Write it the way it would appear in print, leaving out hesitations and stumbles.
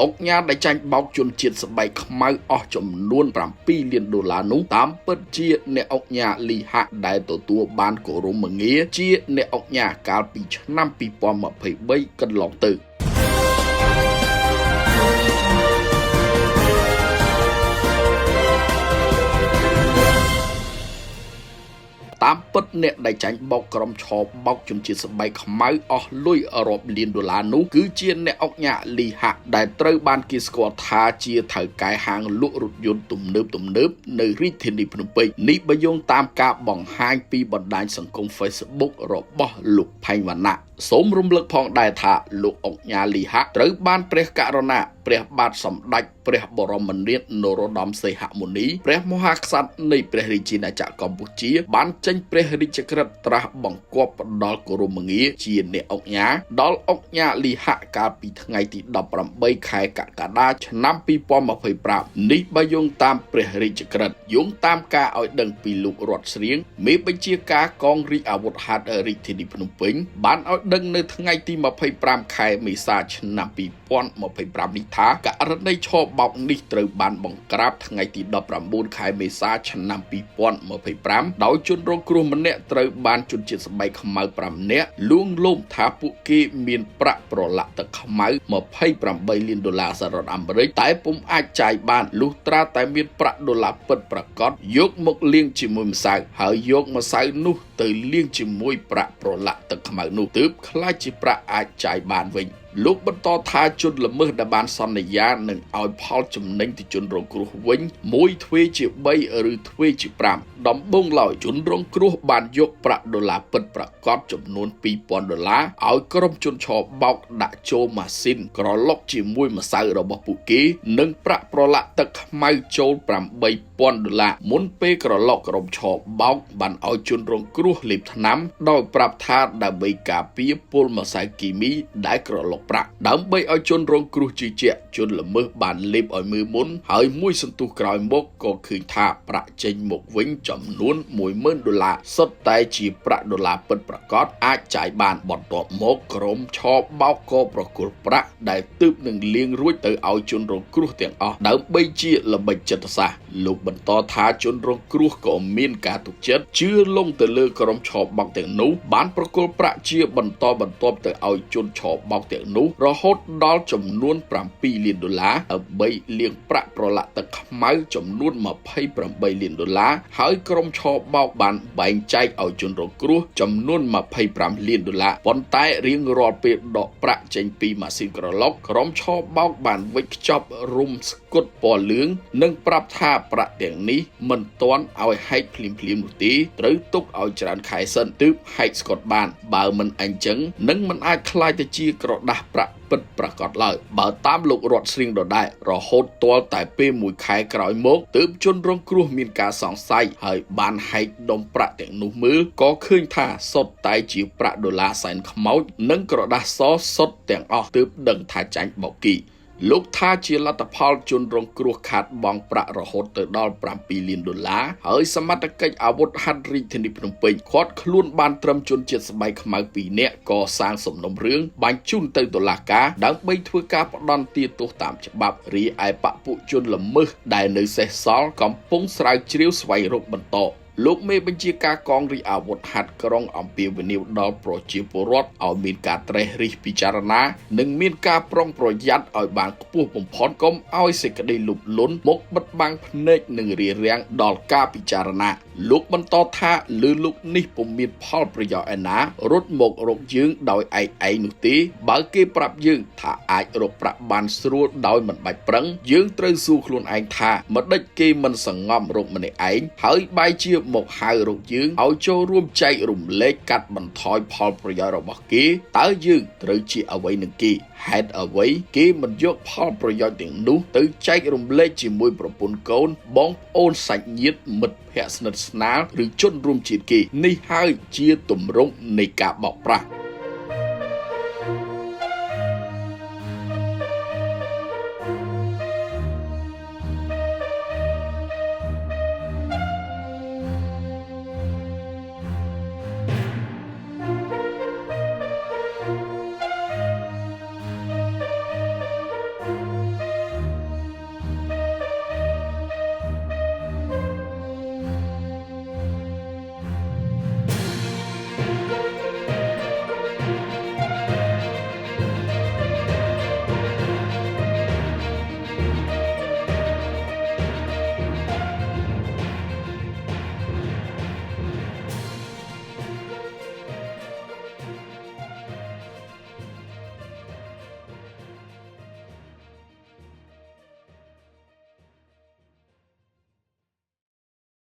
អុកញ៉ាដែលចាញ់បោកជនជាតិស្បែកខ្មៅអស់ចំនួន$7 លាននោះតាមពិតជាអ្នកអុកញ៉ាលីហាក់ដែលទទួលបានគោរមងារជាអ្នកអុកញ៉ាកាលពីឆ្នាំ2023កន្លងទៅតាមពិតអ្នកដែលចាញ់បោកក្រុមឆបោកជនជាតិស្បែកខ្មៅអស់លុយរាប់លាន$នោះគឺជាអ្នកអុកញ៉ាលីហាក់ដែលត្រូវបានគេស្គាល់ថាជាថៅកែហាងលក់រថយន្តទំនើបនៅរាជធានីភ្នំពេញនេះបើយោងតាមការបង្ហាញពីបណ្ដាញសង្គម Facebook របស់លោកផែងវណ្ណៈសូមរំលឹកផងដែរថាលោកអុកញ៉ាលីហាក់ត្រូវបានព្រះករុណាព្រះបាទសម្ដេចព្រះបរមនាថនរោត្តមសីហមុនីព្រះមហាក្សត្រនៃព្រះរាជាណាចក្រកម្ពុជាបានចេញព្រះរាជក្រឹត្យត្រាស់បង្គាប់ផ្ដល់គោរមងារជាអ្នកអុកញ៉ាដល់អុកញ៉ាលីហាក់កាលពីថ្ងៃទី18ខែកក្កដាឆ្នាំ2025នេះបើយោងតាមព្រះរាជក្រឹត្យយោងតាមការឲ្យដឹងពីលោករតស្រៀងមេបញ្ជាការកងរាជអាវុធហត្ថរាជធានីភ្នំពេញបានឲ្យដឹងនៅថ្ងៃទី25ខែមេសាឆ្នាំ2025នេះថាករណីឆបោកនេះត្រូវបានបង្ក្រាបថ្ងៃទី19ខែមេសាឆ្នាំ2025ដោយជនរងគ្រោះម្នាក់ត្រូវបានជនជាតិស្បែកខ្មៅ5នាក់លួងលោមថាពួកគេមានប្រាក់ប្រឡាក់ទឹកខ្មៅ$28 លានសហរដ្ឋអាមេរិកតែពុំអាចចាយបានលុះត្រាតែមានប្រាក់ដុល្លារពិតប្រាកដយកមកលាងជាមួយម្សៅហើយយកម្សៅនោះទៅលាងជាមួយប្រាក់ប្រឡាក់ទឹកខ្មៅនោះទើបក្លាយជាប្រាក់អាចចាយបានវិញលោកបន្តថាជនល្មើសដែលបានសន្យានឹងឲ្យផលចំណេញទៅជនរងគ្រោះវិញមួយទ្វេជា3ឬទ្វេជា5ដំបូងឡើយជនរងគ្រោះបានយកប្រាក់ដុល្លារពិតប្រាកដចំនួន$2,000ឲ្យក្រុមជនឆបោកដាក់ចូលម៉ាស៊ីនក្រឡុកជាមួយម្សៅរបស់ពួកគេនិងប្រាក់ប្រឡាក់ទឹកខ្មៅចូល$8,000មុនពេលក្រឡុកក្រុមឆបោកបានឲ្យជនរងគ្រោះលេបថ្នាំដោយប្រាប់ថាដើម្បីការពារពុលម្សៅគីមីដែលក្រឡុកប្រាក់ដើម្បីឲ្យជនរងគ្រោះជឿជាក់ជនល្មើសបានលេបឲ្យមើលមុនហើយមួយសន្ទុះក្រោយមកក៏ឃើញថាប្រាក់ចេញមកវិញចំនួន$10,000សុទ្ធតែជាប្រាក់ដុល្លារពិតប្រាកដអាចចាយបានបន្ទាប់មកក្រុមឆបោកក៏ប្រគល់ប្រាក់ដែលទើបនឹងលាងរួចទៅឲ្យជនរងគ្រោះទាំងអស់ដើម្បីជាល្បិចចិត្តសាស្ត្រលោកបន្តថាជនរងគ្រោះក៏មានការទុកចិត្តជឿលងទៅលើក្រុមឆបោកទាំងនោះបានប្រគល់ប្រាក់ជាបន្តបន្ទាប់ទៅឲ្យជនឆបោកទាំងនោះរហូតដល់ចំនួន$7 លានដើម្បីលាងប្រាក់ប្រឡាក់ទឹកខ្មៅចំនួន$28 លានហើយក្រុមឆបោកបានបែងចែកឲ្យជនរងគ្រោះចំនួន$25 លានប៉ុន្តែរៀងរាល់ពេលដកប្រាក់ចេញពីម៉ាស៊ីនក្រឡុកក្រុមឆបោកបានវិចខ្ចប់រុំស្គុតពណ៌លឿងនិងប្រាប់ថាប្រាក់ទាំងនេះមិនទាន់ឲ្យហែកភ្លាមនោះទេត្រូវទុកឲ្យច្រើនខែសិនទើបហែកស្កុតបានបើមិនអញ្ចឹងនឹងមិនអាចក្លាយទៅជាក្រដាស់ប្រាក់ពិតប្រាកដឡើយបើតាមលោករតស្រៀងដដែលរហូតទាល់តែពេល1ខែក្រោយមកទើបជនរងគ្រោះមានការសង្ស័យហើយបានហែកដុំប្រាក់ទាំងនោះមើលក៏ឃើញថាសុទ្ធតែជាប្រាក់ដុល្លារសែនខ្មោចនិងក្រដាស់សសុទ្ធទាំងអស់ទើបដឹងថាចាញ់បោកគីលោកថាជាលទ្ធផលជនរងគ្រោះខាតបង់ប្រាក់រហូតទៅដល់$7 លានហើយសមត្ថកិច្ចអាវុធហត្ថរាជធានីភ្នំពេញឃាត់ខ្លួនបានត្រឹមជនជាតិស្បែកខ្មៅ2នាក់កសាងសំណុំរឿងបញ្ជូនទៅតុលាការដើម្បីធ្វើការផ្ដន្ទាទោសតាមច្បាប់រីឯបពុជនល្មើសដែលនៅសេសសល់កំពុងស្រាវជ្រាវស្វែងរកបន្តលោកមេបញ្ជាការកងរាជអាវុធហត្ថក្រុងអំពាវនាវដល់ប្រជាពលរដ្ឋឲ្យមានការត្រេះរិះពិចារណានិងមានការប្រុងប្រយ័ត្នឲ្យបានខ្ពស់បំផុតកុំឲ្យសេចក្តីលុបលន់មកបិទបាំងភ្នែកនិងរារាំងដល់ការពិចារណាលោកបន្តថាលើលោកនេះពុំមានផលប្រយោជន៍ឯណារត់មករកយើងដោយឯងនោះទេបើគេប្រាប់យើងថាអាចរកប្រាក់បានស្រួលដោយមិនបាច់ប្រឹងយើងត្រូវសួរខ្លួនឯងថាម្ដេចគេមិនសង្ងំរកម្នាក់ឯងហើយបែរជាមកហៅរកយើងឲ្យចូលរួមចែករំលែកកាត់បន្ថយផលប្រយោជន៍របស់គេតើយើងត្រូវជាអ្វីនឹងគេហេតុអ្វីគេមិនយកផលប្រយោជន៍ទាំងនោះទៅចែករំលែកជាមួយប្រពន្ធកូនបងប្អូនសាច់ញាតិមិត្តភក្តិស្និទ្ធស្នាលឬជនរួមជាតិគេនេះហើយជាទម្រង់នៃការបោកប្រាស់